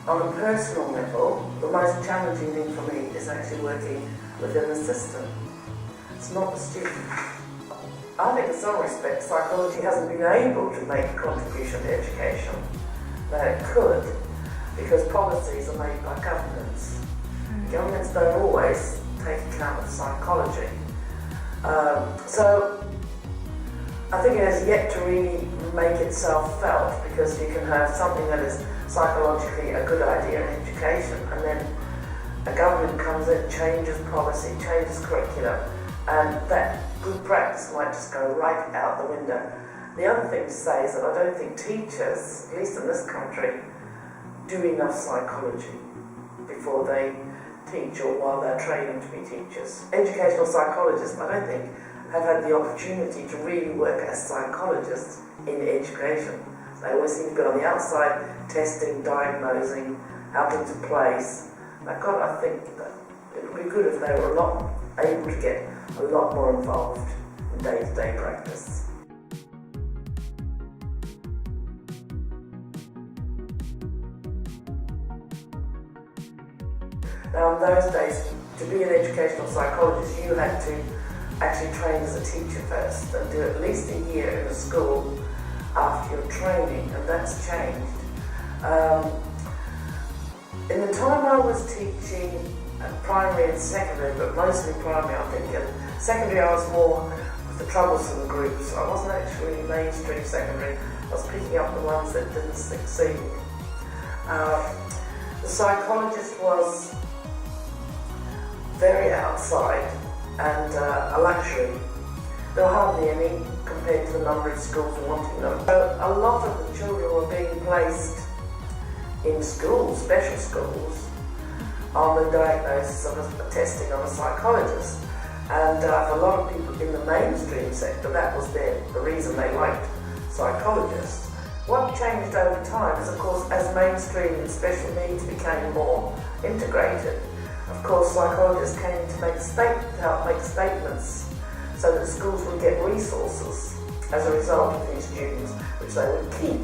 on a personal level, the most challenging thing for me is actually working within the system. It's not the student. I think in some respects psychology hasn't been able to make a contribution to education that it could, because policies are made by governments. Governments don't always take account of psychology. So I think it has yet to really make itself felt, because you can have something that is psychologically a good idea in education, and then a government comes in, changes policy, changes curriculum, and that good practice might just go right out the window. The other thing to say is that I don't think teachers, at least in this country, do enough psychology before they teach or while they're training to be teachers. Educational psychologists, I don't think, have had the opportunity to really work as psychologists in education. They always seem to be on the outside, testing, diagnosing, helping to place. I think that it would be good if they were able to get a lot more involved in day-to-day practice. Now in those days, to be an educational psychologist, you had to actually train as a teacher first and do at least a year in a school after your training, and that's changed. In the time I was teaching primary and secondary, but mostly primary I think, and secondary I was more with the troublesome groups. I wasn't actually mainstream secondary, I was picking up the ones that didn't succeed. The psychologist was very outside and a luxury. There were hardly any compared to the number of schools wanting them. So a lot of the children were being placed in schools, special schools, on the diagnosis of a testing of a psychologist. And for a lot of people in the mainstream sector, that was the reason they liked psychologists. What changed over time is, of course, as mainstream and special needs became more integrated, of course, psychologists came to help make statements so that schools would get resources as a result of these students, which they would keep